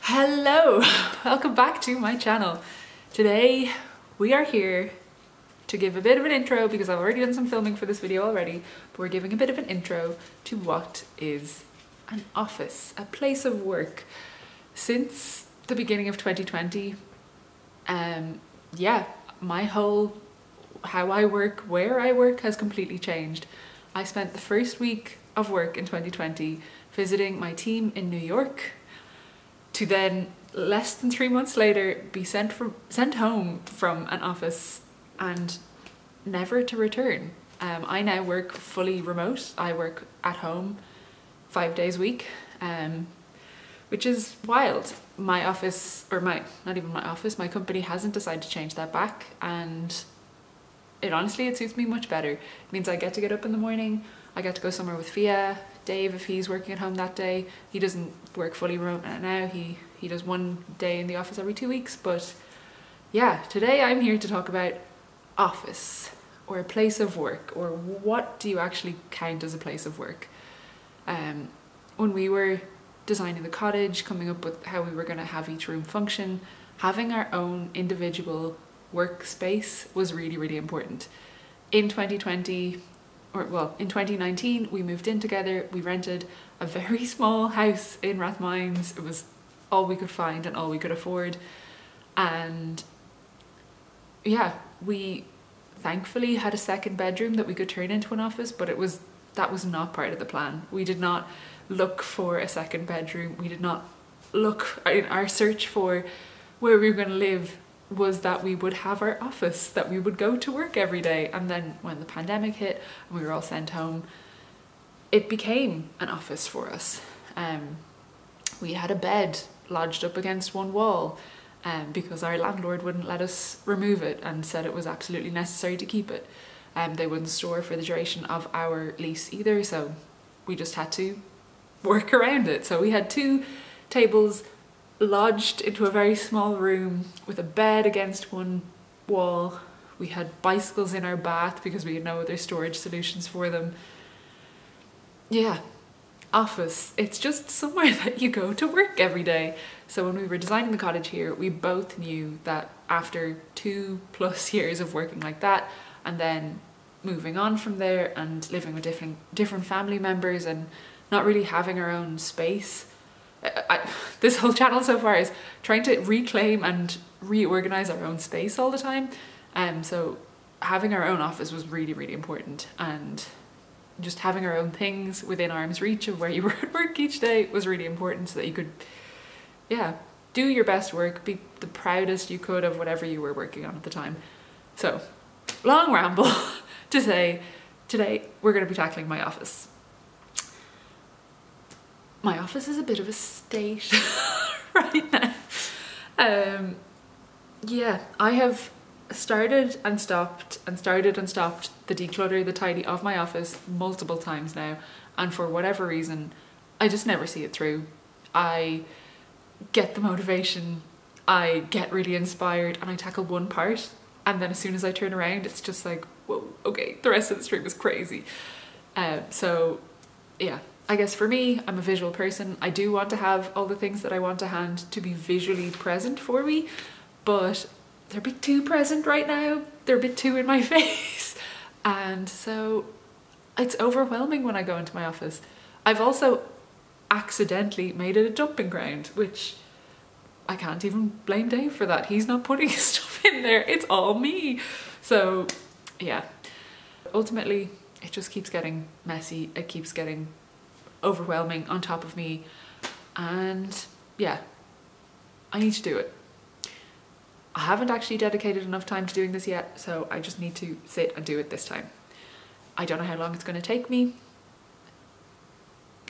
Hello, welcome back to my channel. Today we are here to give a bit of an intro because I've already done some filming for this video already, but we're giving a bit of an intro to what is an office, a place of work. Since the beginning of 2020, my whole how I work, where I work has completely changed. I spent the first week of work in 2020 visiting my team in New York, to then less than 3 months later be sent home from an office and never to return. I now work fully remote. I work at home 5 days a week, which is wild. My office, or not even my office, my company hasn't decided to change that back, and it suits me much better. It means I get to get up in the morning, I get to go somewhere with Fia, Dave if he's working at home that day. He doesn't work fully remote now, he does 1 day in the office every 2 weeks. But yeah, today I'm here to talk about office, or a place of work, or what do you actually count as a place of work. When we were designing the cottage, coming up with how we were going to have each room function, having our own individual workspace was really, really important. In 2019 we moved in together. We rented a very small house in Rathmines. It was all we could find and all we could afford, and yeah, we thankfully had a second bedroom that we could turn into an office, but that was not part of the plan. We did not look for a second bedroom. We did not look, in our search for where we were going to live was that we would have our office, that we would go to work every day. And then when the pandemic hit and we were all sent home, it became an office for us. We had a bed lodged up against one wall because our landlord wouldn't let us remove it and said it was absolutely necessary to keep it. They wouldn't store for the duration of our lease either, so we just had to work around it. So we had 2 tables lodged into a very small room with a bed against one wall. We had bicycles in our bath because we had no other storage solutions for them. Yeah, office. It's just somewhere that you go to work every day. So when we were designing the cottage here, we both knew that after 2+ years of working like that, and then moving on from there and living with different family members and not really having our own space, this whole channel so far is trying to reclaim and reorganize our own space all the time. So having our own office was really, really important, and just having our own things within arm's reach of where you were at work each day was really important, so that you could, yeah, do your best work, be the proudest you could of whatever you were working on at the time. So, long ramble to say, today we're going to be tackling my office. My office is a bit of a state right now. Yeah, I have started and stopped the declutter, the tidy of my office multiple times now, and for whatever reason I just never see it through. I get the motivation, I get really inspired, and I tackle one part, and then as soon as I turn around it's just like, whoa, okay, the rest of the stream is crazy. So yeah, I guess for me, I'm a visual person. I do want to have all the things that I want to hand to be visually present for me, but they're a bit too present right now. They're a bit too in my face. And so it's overwhelming when I go into my office. I've also accidentally made it a dumping ground, which I can't even blame Dave for that. He's not putting his stuff in there. It's all me. So yeah, ultimately it just keeps getting messy. It keeps getting overwhelming on top of me, and yeah, I need to do it. I haven't actually dedicated enough time to doing this yet, so I just need to sit and do it this time. I don't know how long it's going to take me.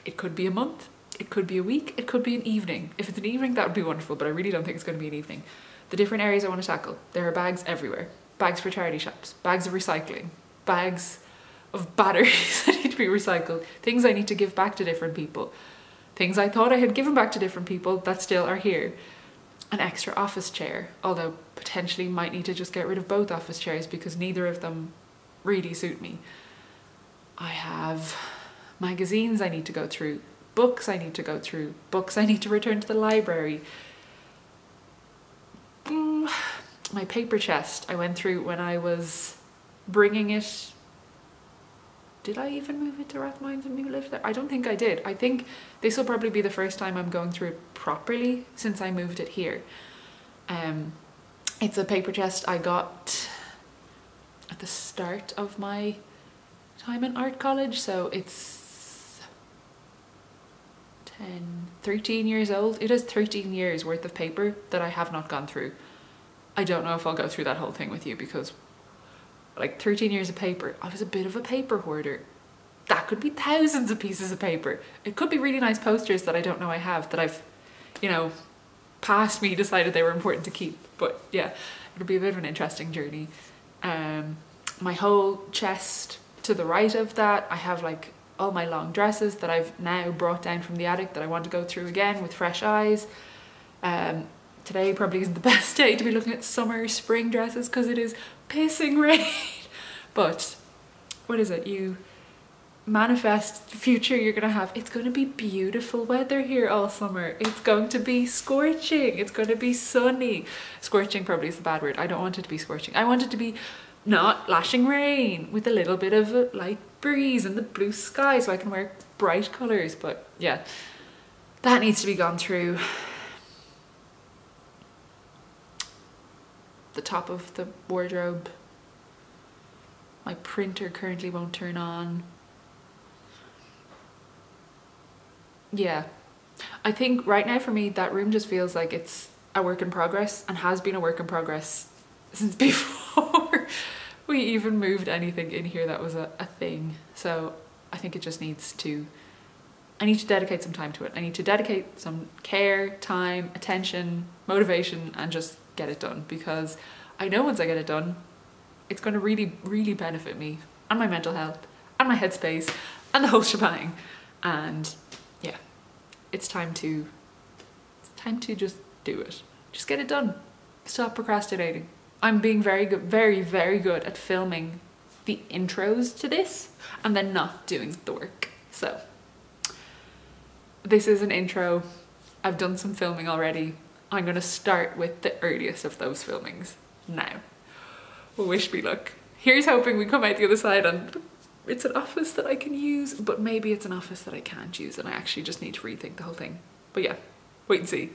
It could be a month, it could be a week, it could be an evening. If it's an evening, that would be wonderful, but I really don't think it's going to be an evening. The different areas I want to tackle. There are bags everywhere. Bags for charity shops, bags of recycling, bags of batteries that need to be recycled, things I need to give back to different people, things I thought I had given back to different people that still are here. An extra office chair, although potentially might need to just get rid of both office chairs because neither of them really suit me. I have magazines I need to go through, books I need to go through, books I need to return to the library. My paper chest I went through when I was bringing it. Did I even move it to Rathmines when we lived there? I don't think I did. I think this will probably be the first time I'm going through it properly since I moved it here. It's a paper chest I got at the start of my time in art college, so it's 13 years old. It is 13 years worth of paper that I have not gone through. I don't know if I'll go through that whole thing with you because like 13 years of paper, I was a bit of a paper hoarder. That could be thousands of pieces of paper. It could be really nice posters that I don't know I have that I've, you know, past me decided they were important to keep. But yeah, it'll be a bit of an interesting journey. My whole chest to the right of that, I have like all my long dresses that I've now brought down from the attic that I want to go through again with fresh eyes. Today probably isn't the best day to be looking at summer, spring dresses because it is pissing rain. But what is it? You manifest the future you're gonna have. It's gonna be beautiful weather here all summer. It's going to be scorching. It's going to be sunny. Scorching probably is the bad word. I don't want it to be scorching. I want it to be not lashing rain with a little bit of a light breeze and the blue sky so I can wear bright colours. But yeah, that needs to be gone through. The top of the wardrobe. My printer currently won't turn on. Yeah, I think right now for me that room just feels like it's a work in progress and has been a work in progress since before we even moved anything in here that was a thing. So I think it just needs to, I need to dedicate some time to it. I need to dedicate some care, time, attention, motivation, and just get it done, because I know once I get it done, it's going to really, really benefit me and my mental health and my headspace and the whole shebang. And yeah, it's time to just do it. Just get it done. Stop procrastinating. I'm being very good, very, very good at filming the intros to this and then not doing the work. So this is an intro. I've done some filming already. I'm going to start with the earliest of those filmings now. Well, wish me luck. Here's hoping we come out the other side and it's an office that I can use, but maybe it's an office that I can't use and I actually just need to rethink the whole thing. But yeah, wait and see.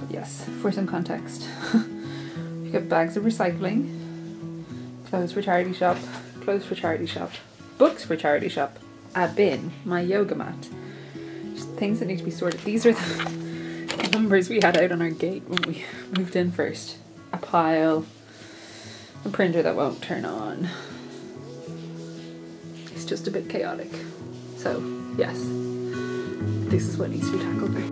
Yes, for some context. You get bags of recycling, clothes for charity shop, clothes for charity shop, books for charity shop, a bin, my yoga mat, just things that need to be sorted. These are the numbers we had out on our gate when we moved in first. A pile, a printer that won't turn on. It's just a bit chaotic. So yes, this is what needs to be tackled now.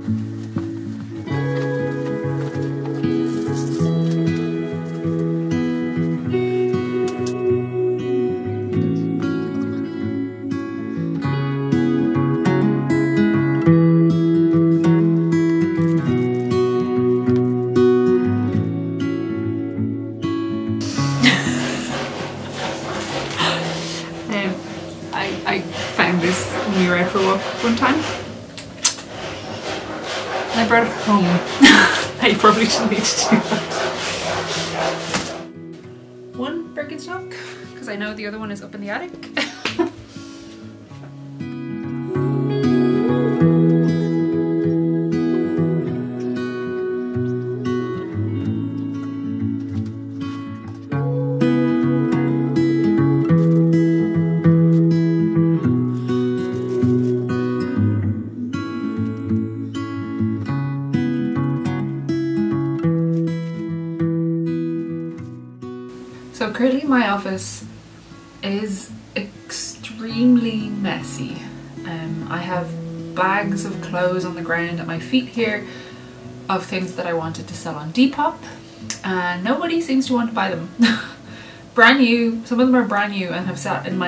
I found this when we were out for a walk one time. And I brought it home. I probably shouldn't need to do that. One Birkenstock, because I know the other one is up in the attic. So currently my office is extremely messy. I have bags of clothes on the ground at my feet here of things that I wanted to sell on Depop, and nobody seems to want to buy them. Brand new, some of them are brand new and have sat in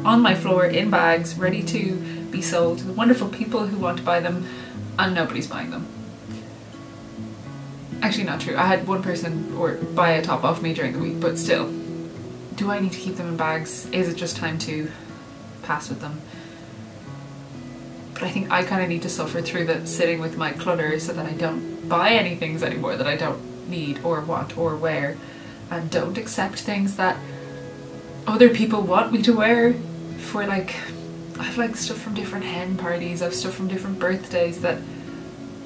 on my floor in bags ready to be sold to the wonderful people who want to buy them, and nobody's buying them. Actually not true, I had one person buy a top off me during the week, but still, do I need to keep them in bags? Is it just time to pass with them? But I think I kind of need to suffer through the sitting with my clutter so that I don't buy any things anymore that I don't need or want or wear, and don't accept things that other people want me to wear for, like, I have like stuff from different hen parties, I have stuff from different birthdays that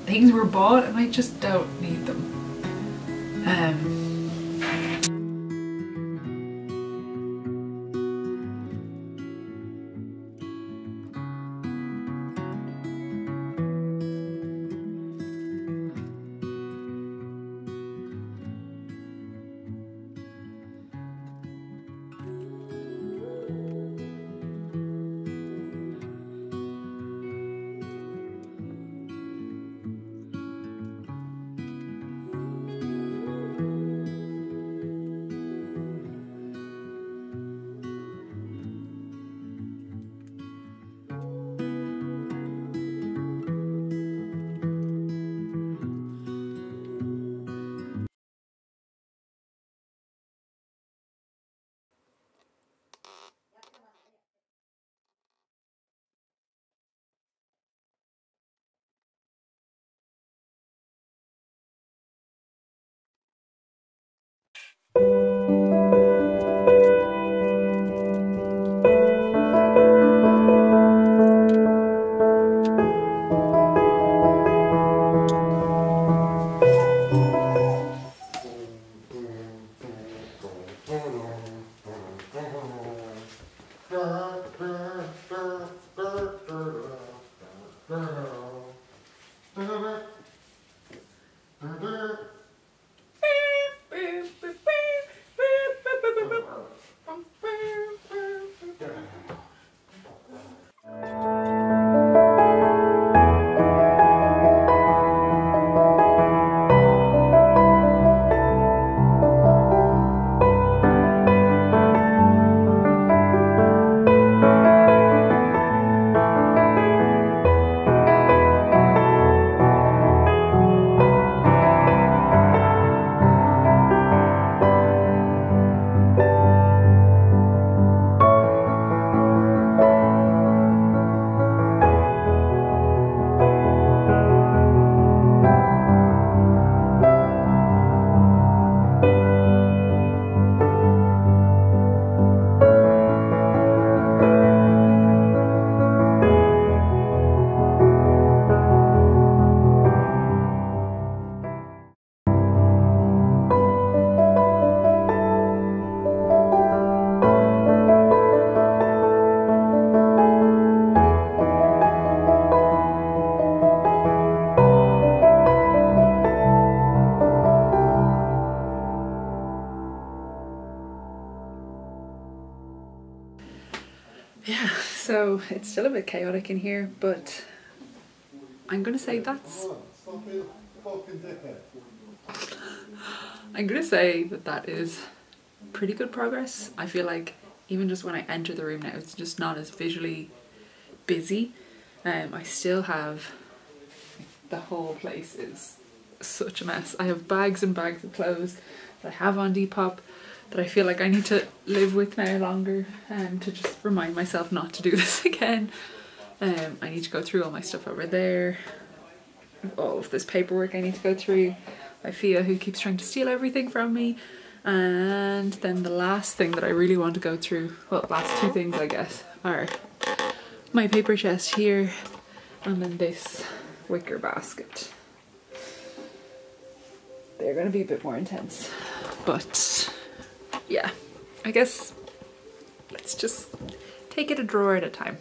things were bought and I just don't need them. Yeah, so it's still a bit chaotic in here, but I'm gonna say that is pretty good progress. I feel like even just when I enter the room now, it's just not as visually busy. I still have, the whole place is such a mess. I have bags and bags of clothes that I have on Depop that I feel like I need to live with now longer, to just remind myself not to do this again. I need to go through all my stuff over there. All of this paperwork I need to go through. My Fia, who keeps trying to steal everything from me. And then the last thing that I really want to go through, well, last two things I guess, are my paper chest here and then this wicker basket. They're gonna be a bit more intense, but yeah, I guess let's just take it a drawer at a time.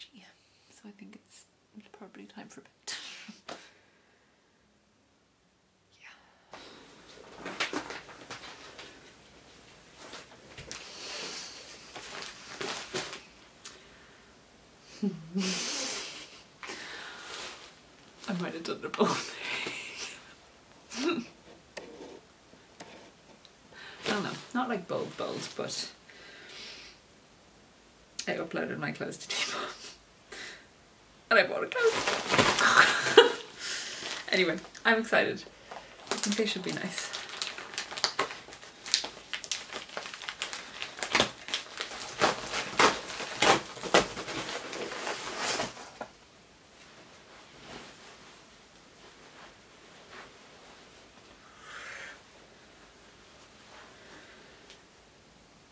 energy. So I think it's probably time for bed. Yeah. I might have done the both. I don't know, not like bold, but I uploaded my clothes to Depop and I bought a clothes. Anyway, I'm excited. I think they should be nice.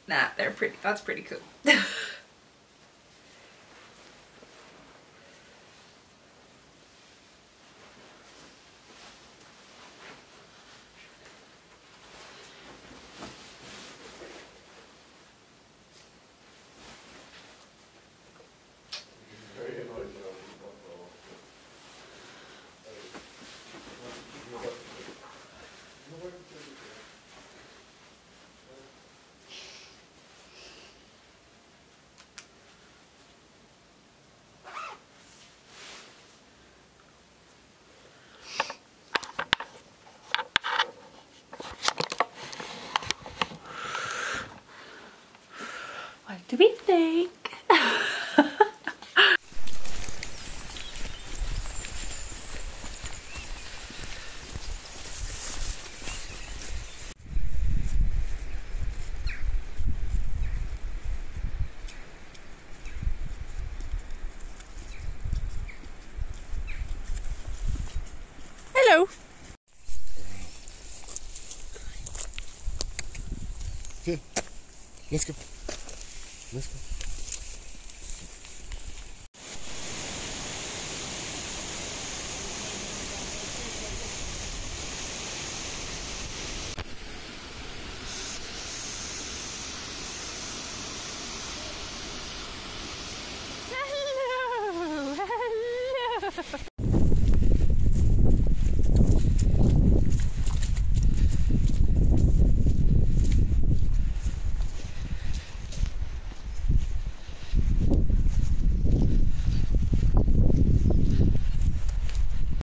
Nah, they're pretty, that's pretty cool. What do we think? Hello. Okay, let's go. Let's go.